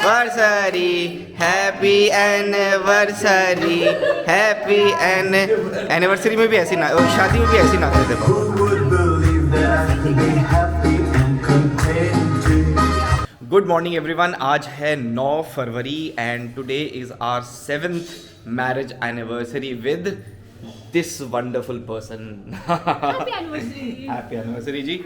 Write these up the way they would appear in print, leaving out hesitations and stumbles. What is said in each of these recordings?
Anniversary, happy anniversary, happy anniversary में भी ऐसी ना, शादी में भी ऐसी नाचते थे बाबा। गुड मॉर्निंग एवरीवन, आज है 9 फरवरी and today is our 7th marriage anniversary with this wonderful person. Happy anniversary ji.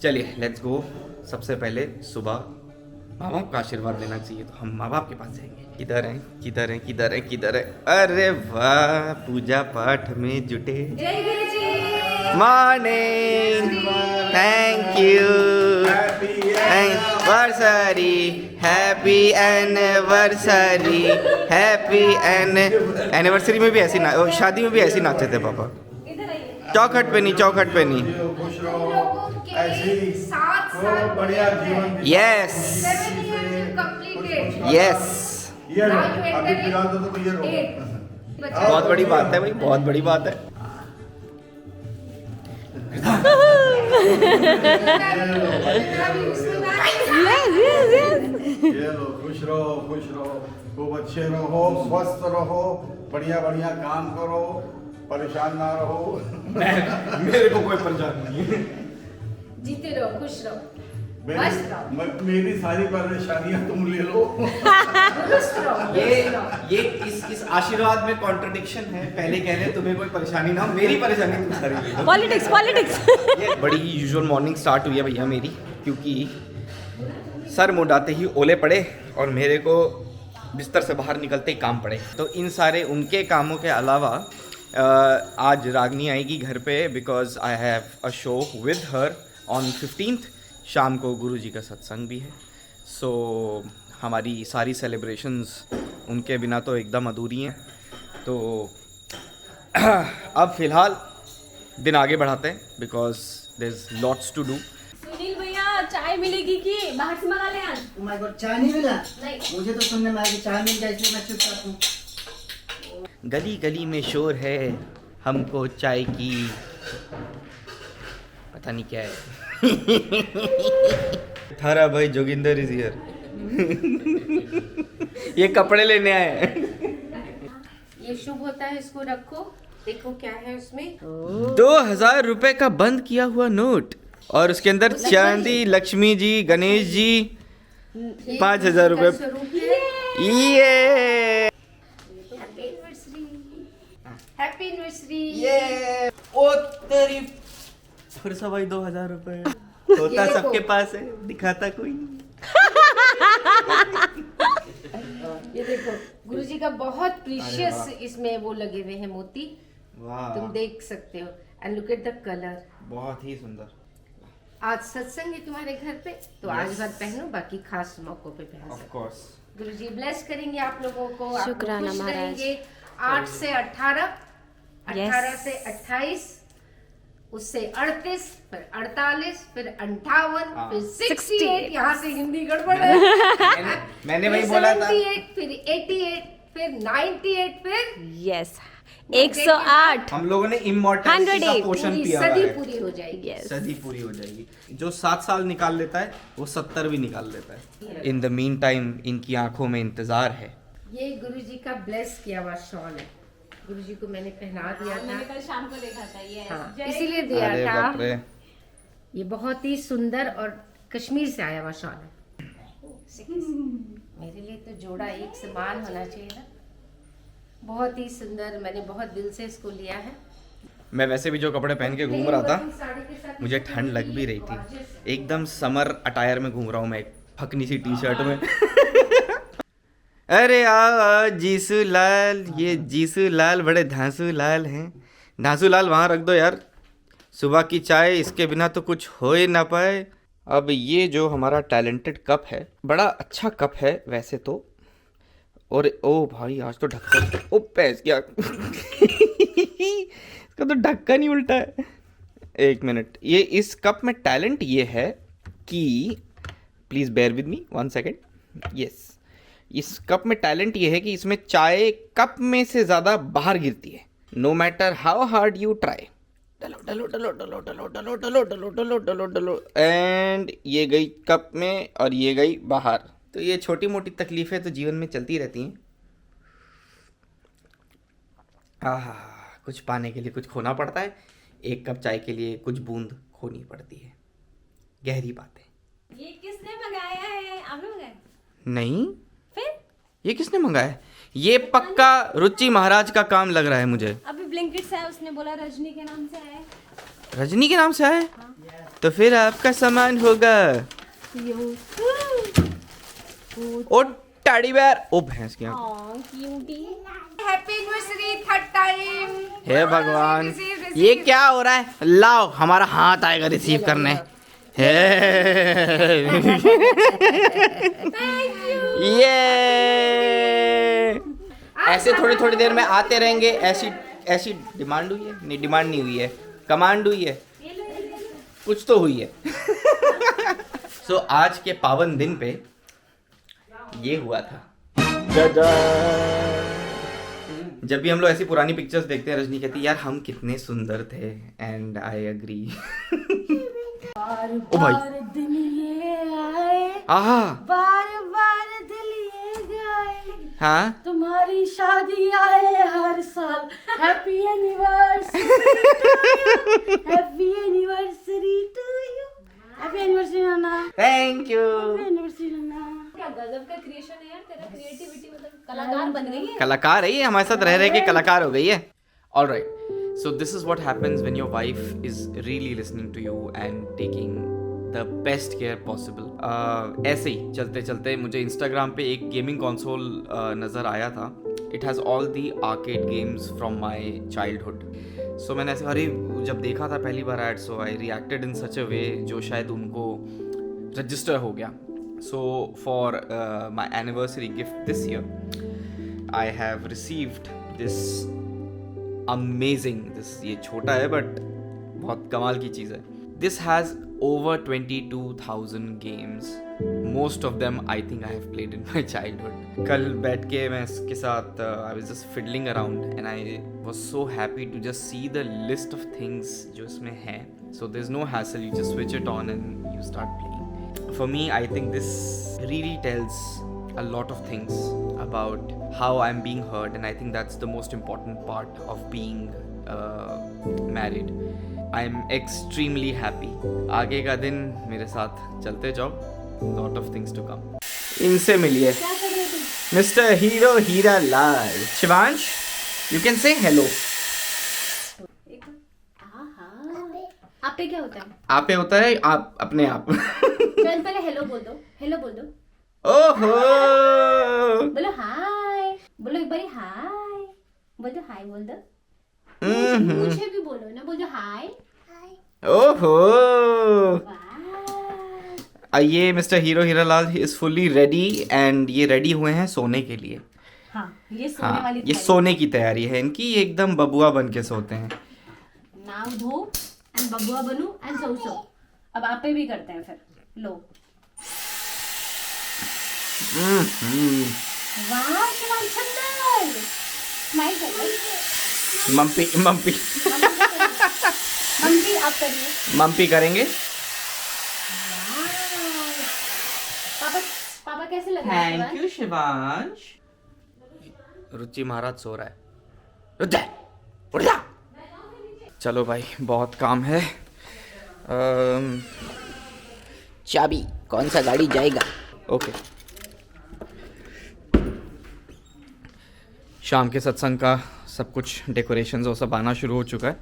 चलिए लेट्स गो। सबसे पहले सुबह माँ बाप का आशीर्वाद लेना चाहिए, तो हम माँ बाप के पास जाएंगे। किधर हैं किधर हैं किधर हैं किधर है? अरे वाह, पूजा पाठ में जुटे। Morning, thank you, anniversary, happy anniversary, happy anniversary में भी ऐसी ना, शादी में भी ऐसी नाचते थे पापा। चौखट पे नहीं, चौखट पे नहीं। यस यस, बहुत बड़ी बात है भाई, बहुत बड़ी बात है। खुश रहो, खूब अच्छे रहो, स्वस्थ रहो, बढ़िया बढ़िया काम करो, परेशान ना रहो। मेरे को कोई परेशान नहीं है। जीते रहो, खुश रहो, मेरी सारी परेशानियां तुम ले लो। ये इस आशीर्वाद में कॉन्ट्रडिक्शन है। पहले कह रहे हैं तुम्हें कोई परेशानी ना हो, मेरी परेशानी तुम सारी ले लो। पॉलिटिक्स। बड़ी यूजुअल मॉर्निंग स्टार्ट हुई है भैया मेरी, क्योंकि सर मुंडाते ही ओले पड़े और मेरे को बिस्तर से बाहर निकलते ही काम पड़े। तो इन सारे उनके कामों के अलावा आज रागनी आएगी घर पे, because I have a show with her on 15th। शाम को गुरुजी का सत्संग भी है। सो हमारी सारी सेलिब्रेशंस उनके बिना तो एकदम अधूरी हैं। तो अब फ़िलहाल दिन आगे बढ़ाते हैं, because there is lots to do. Sunil भैया, चाय मिलेगी कि बाहर से मंगा ले आज? Oh my God, चाय नहीं मिला? नहीं। मुझे तो सुनने में आया कि चाय मिल जाए, इसलिए मैं चुपचाप हूँ। गली गली में शोर है हमको चाय की, पता नहीं क्या है। थारा भाई जोगिंदर इज हियर। ये कपड़े लेने आए हैं। ये शुभ होता है, इसको रखो, देखो क्या है उसमें। 2000 रुपए का बंद किया हुआ नोट, और उसके अंदर चांदी, लक्ष्मी जी, गणेश जी, 5000 रुपए। ये हैप्पी एनिवर्सरी। ये ओ तेरी फिर से भाई 2000 रुपए होता सबके पास है, दिखाता कोई नहीं। ये देखो, गुरुजी का बहुत प्रीशियस इसमें वो लगे हुए हैं मोती, वाह, तुम देख सकते हो। And look at the colour. बहुत ही सुंदर। आज सत्संग है तुम्हारे घर पे, तो आज भर पहनो, बाकी खास मौकों पे पहन ऑफ सकते कोर्स। हो। गुरुजी ब्लेस करेंगे आप लोगों को, आप लोग शुक्राना खुश महाराज। रहेंगे। 8 से 18, 18 से 28, उससे 38, फिर 48, फिर 58, फिर 68। यहाँ से हिंदी गड़बड़ है। मैंने वही बोला था। 78, फिर 88, फिर 98, फिर यस, 108। हम लोगों ने इमॉर्टैलिटी का 108 पोषण पूरी पिया हुआ सदी है। पूरी हो जाएगी। यस, सदी पूरी हो जाएगी। जो 7 साल निकाल लेता है वो 70 भी निकाल लेता है। इन द मीन टाइम इनकी आंखों में इंतजार है। ये गुरुजी का ब्लेस किया हुआ शॉल है, गुरुजी को मैंने पहना दिया था। मैंने कल शाम को देखा था। ये हाँ, इसीलिए दिया अरे बाप था। रे, ये बहुत ही सुंदर और कश्मीर से आया हुआ शॉल है। मेरे लिए तो जोड़ा एक समान होना चाहिए ना। बहुत ही सुंदर, मैंने बहुत दिल से इसको लिया है। मैं वैसे भी जो कपड़े पहन के घूम रहा था, मुझे ठंड लग भी रही थी। एकदम समर अटायर में घूम रहा हूँ मैं, एक फकनी सी टी शर्ट में। अरे आ जीसू लाल, ये जीसू लाल बड़े धांसू लाल हैं। धांसू लाल वहाँ रख दो यार, सुबह की चाय इसके बिना तो कुछ हो ही ना पाए। अब ये जो हमारा टैलेंटेड कप है, बड़ा अच्छा कप है वैसे तो। और ओ भाई, आज तो ढक्कन, ओ पैस क्या इसका तो ढक्कन ही उल्टा है। एक मिनट, ये इस कप में टैलेंट ये है कि, please bear with me 1 second. Yes, इस कप में टैलेंट ये है कि इसमें चाय कप में से ज़्यादा बाहर गिरती है, no matter how hard you try. डलो डलो डलो डलो डलो डलो डलो डलो डलो डलो डलो, एंड ये गई कप में और ये गई बाहर। तो ये छोटी मोटी तकलीफ़ें तो जीवन में चलती रहती हैं। आहा, कुछ पाने के लिए कुछ खोना पड़ता है। एक कप चाय के लिए कुछ बूंद खोनी पड़ती है। गहरी बातें। ये किसने मंगाया है? आपने मंगाया? नहीं, फिर ये किसने मंगाया है? ये पक्का रुचि महाराज का काम लग रहा है मुझे। अभी ब्लिंकिट से आया, उसने बोला रजनी के नाम से आया है। रजनी के नाम से आया है? तो फिर आपका सामान होगा। ओ टैडी बेयर, ओ भैंस की आंख। Happy anniversary 3rd time. हे भगवान, ये क्या हो रहा है? लाओ, हमारा हाथ आएगा रिसीव करने। हे ये ऐसे थोड़ी थोड़ी देर में आते रहेंगे। ऐसी डिमांड हुई है? नहीं, डिमांड नहीं हुई है, कमांड हुई है, कुछ तो हुई है। सो आज के पावन दिन पे ये हुआ था। जब भी हम लोग ऐसी पुरानी पिक्चर्स देखते हैं, रजनी कहती यार हम कितने सुंदर थे, एंड आई एग्री। ओ भाई, दिन ये आए, आहा, बार बार दिल ये गाए, हाँ, तुम्हारी शादी आए हर साल। Happy anniversary, happy anniversary to you, happy anniversary नाना, थैंक यू। हैप्पी एनिवर्सरी नाना। क्या गजब का क्रिएशन है यार, तेरा क्रिएटिविटी मतलब कलाकार बन गई है। कलाकार है ये, हमारे साथ रह रहे के कलाकार हो गई है। Alright, so this is what happens when your wife is really listening to you and taking the best care possible. ऐसे ही चलते चलते मुझे इंस्टाग्राम पे एक गेमिंग कंसोल नज़र आया था। It has all the arcade games from my childhood. So मैंने ऐसे अरे जब देखा था पहली बार ऐड, सो आई रिएक्टेड इन सच अ वे जो शायद उनको रजिस्टर हो गया। So for my anniversary gift this year I have received this amazing, ये छोटा है बट बहुत कमाल की चीज़ है। This has over 22,000 games. Most of them I think I have played in my childhood. कल बैठ के मैं इसके साथ I was just fiddling around and I was so happy to just see the list of things जो इसमें हैं. So there's no hassle, you just switch it on and you start playing. For me, I think this really tells a lot of things about how I'm being heard, and I think that's the most important part of being married. I am extremely happy. आगे का दिन मेरे साथ चलते जाओ. Lot of things to come. इनसे मिलिए. Mister hero Hira Lal. Shivansh, you can say hello. आप पे क्या होता है? आप पे होता है आप अपने आप. चल पहले हेलो बोल दो. हेलो बोल दो. ओहो. बोलो हाय. बोलो एक बारी हाय. बोल दो हाय बोल दो. मुझे भी बोलो ना, बोलो हाय. ओहो. ये mister hero Hira Lal is fully ready and ये रेडी हुए हैं सोने के लिए. हाँ, ये सोने वाली ये सोने की तैयारी है इनकी. ये एकदम बबुआ बन के सोते हैं. नाव धो एंड बबुआ बनू एंड सो. अब आप पे भी करते हैं फिर. लो. वाह शिवांश सुंदर. स्माइल करो. मम्पी मम्मी आप करिए. मम्पी करेंगे. पापा कैसे लग रहे हैं? Thank you Shivansh. रुचि महाराज सो रहा है. उठ जा. चलो भाई बहुत काम है. चाबी कौन सा गाड़ी जाएगा. ओके. शाम के सत्संग का सब कुछ डेकोरेशंस और सब आना शुरू हो चुका है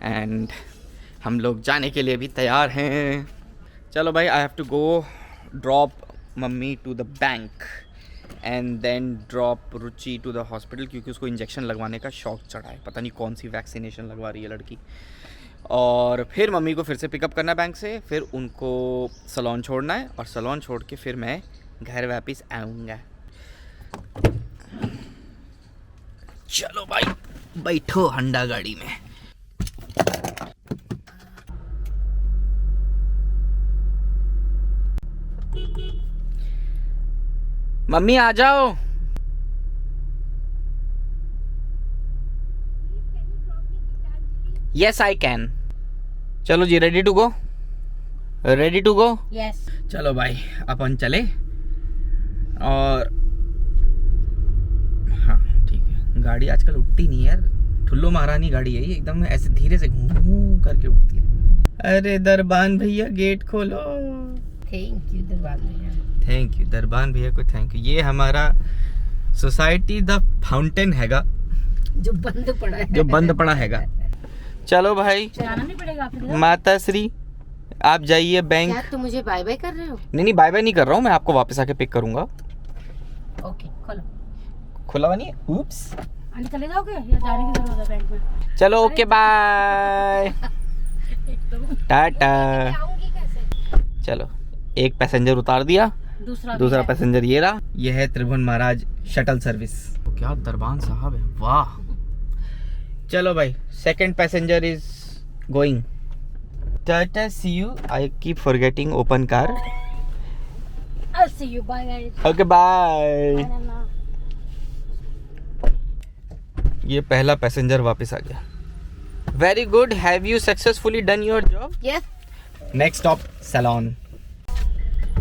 एंड हम लोग जाने के लिए भी तैयार हैं. चलो भाई, I have to go drop mummy to the bank and then drop Ruchi to the hospital क्योंकि उसको इंजेक्शन लगवाने का शौक चढ़ा है. पता नहीं कौन सी वैक्सीनेशन लगवा रही है लड़की. और फिर मम्मी को फिर से पिकअप करना है बैंक से. फिर उनको सलोन छोड़ना है और सलोन छोड़ के फिर मैं घर वापस आऊँगा. चलो भाई बैठो हंडा गाड़ी में. मम्मी आ जाओ. Yes I can. चलो जी, ready to go. Ready to go. Yes. चलो भाई अपन चले और हाँ ठीक है, गाड़ी आजकल उठती नहीं यार, ठुल्लो महारानी गाड़ी है ये, एकदम ऐसे धीरे से घूम करके उठती है। अरे दरबान भैया गेट खोलो। थैंक यू दरबान भैया। थैंक यू दरबान भैया को थैंक यू। ये हमारा सोसाइटी द फाउंटेन हैगा जो बंद पड़ा है, जो बंद पड़ा हैगा। चलो भाई, चलाना नहीं पड़ेगा आपको। माता श्री आप जाइए बैंक। क्या तुम मुझे बाय बाय कर रहे हो? नहीं बाय बाय नहीं कर रहा हूँ मैं, आपको वापस आके पिक करूंगा। ओके खोलो। खुला हुआ नहीं है? ऊप्स। अंदर चले जाओगे या जाने की जरूरत है बैंक में? चलो ओके बाय टाटा। आऊंगी कैसे? चलो एक पैसेंजर उतार दिया, दूसरा पैसेंजर ये रहा। ये है त्रिभुवन महाराज शटल सर्विस। तो क्या दरबान साहब है, वाह। चलो भाई, second passenger is going. Tata see you. I keep forgetting open car. I'll see you. Bye guys. Okay bye. Bye Nana. ये पहला पैसेंजर वापस आ गया। Very good, have you successfully done your job? Yes. Next stop salon.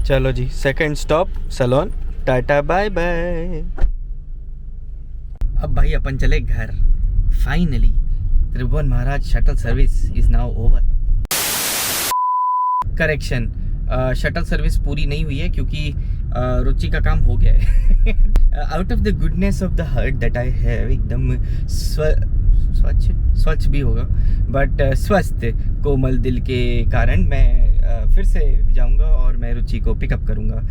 चलो जी, second stop salon. Tata bye bye. अब भाई अपन चले घर। Finally Tribhuvan Maharaj shuttle service is now over. Correction, shuttle service पूरी नहीं हुई है क्योंकि रुचि का काम हो गया है। Out of the goodness of the heart that I have, एकदम स्वच्छ भी होगा बट स्वस्थ कोमल दिल के कारण मैं फिर से जाऊंगा और मैं रुचि को पिकअप करूंगा।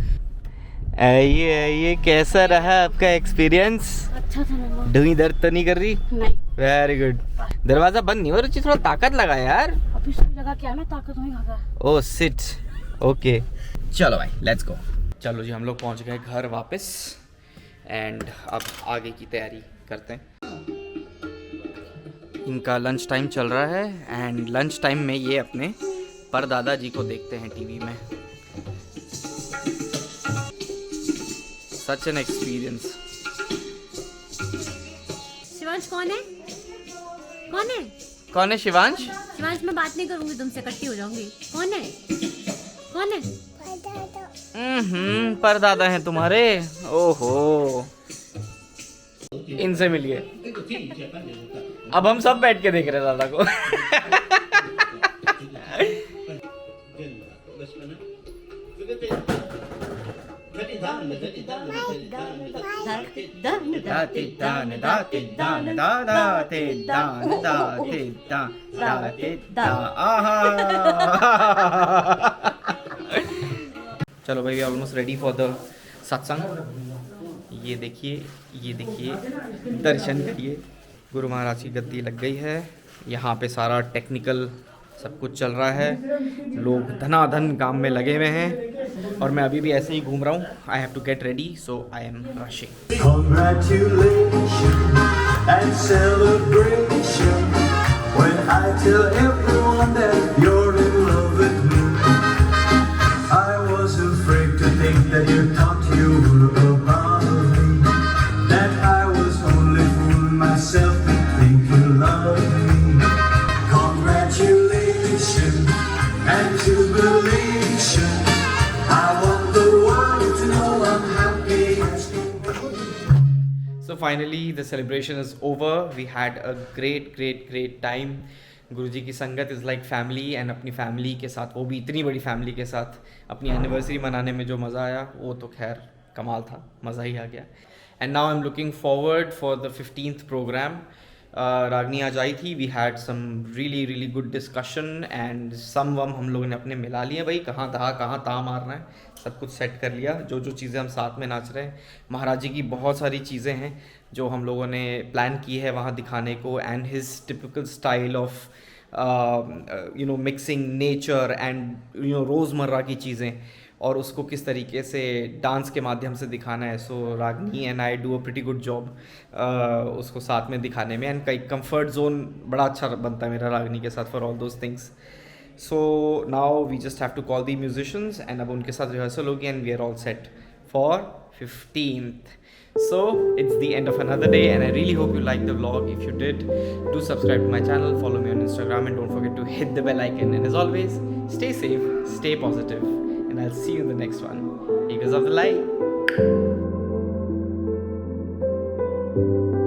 ये कैसा रहा आपका एक्सपीरियंस? अच्छा था नन्ना। ढूंढी दर्द तो नहीं कर रही? नहीं। Very good. दरवाजा बंद नहीं हो, रुचि थोड़ा ताकत लगा यार। अभी सुई लगा क्या मैं ताकत नहीं खागा। ओह सिट। ओके चलो भाई लेट्स गो। चलो जी, हम लोग पहुंच गए घर वापस एंड अब आगे की तैयारी करते हैं। इनका लंच टाइम चल रहा है एंड लंच टाइम में ये अपने परदादा जी को देखते हैं टीवी में। Such an experience. शिवांश कौन है? कौन है? कौन है शिवांश? शिवांश मैं बात नहीं करूंगी तुमसे, इकट्ठी हो जाऊंगी। कौन है? कौन है? परदादा हैं तुम्हारे। ओहो, इनसे मिलिए। अब हम सब बैठ के देख रहे हैं दादा को। चलो भाई, ऑलमोस्ट रेडी फॉर द सत्संग। ये देखिए दर्शन करिए। गुरु महाराज की गद्दी लग गई है। यहाँ पे सारा टेक्निकल सब कुछ चल रहा है, लोग धनाधन काम में लगे हुए हैं और मैं अभी भी ऐसे ही घूम रहा हूँ। I have to get ready so I am rushing. Congratulations and celebration when I tell everyone that you're in love with me. I was afraid to think that you thought you were above me, that I was only fooling myself to think you loved me. Congratulations and jubilation. I want the world to know I'm happy as can be. So finally the celebration is over. We had a great time. गुरुजी की संगत is like family and अपनी family के साथ, वो भी इतनी बड़ी family के साथ अपनी एनिवर्सरी मनाने में जो मज़ा आया वो तो खैर कमाल था, मज़ा ही आ गया। And now I am looking forward for the 15th program. Ragini आज आई थी, we had some really good discussion and some वम हम लोगों ने अपने मिला लिए भाई, कहाँ ता मारना है सब कुछ सेट कर लिया। जो चीज़ें हम साथ में नाच रहे हैं, महाराज जी की बहुत सारी चीज़ें हैं जो हम लोगों ने प्लान की है वहाँ दिखाने को, and his typical style of mixing nature and रोज़मर्रा की चीज़ें और उसको किस तरीके से डांस के माध्यम से दिखाना है। So Ragini and I do a pretty good job उसको साथ में दिखाने में, एंड कई कंफर्ट जोन बड़ा अच्छा बनता है मेरा रागनी के साथ for all those things. So now we just have to call the musicians and अब उनके साथ रिहर्सल होगी and we are all set for 15th. So it's the end of another day and I really hope you liked the vlog. If you did, do subscribe to my channel, follow me on Instagram and don't forget to hit the bell icon. And as always, stay safe, stay positive, and I'll see you in the next one. Eagles of the light. you.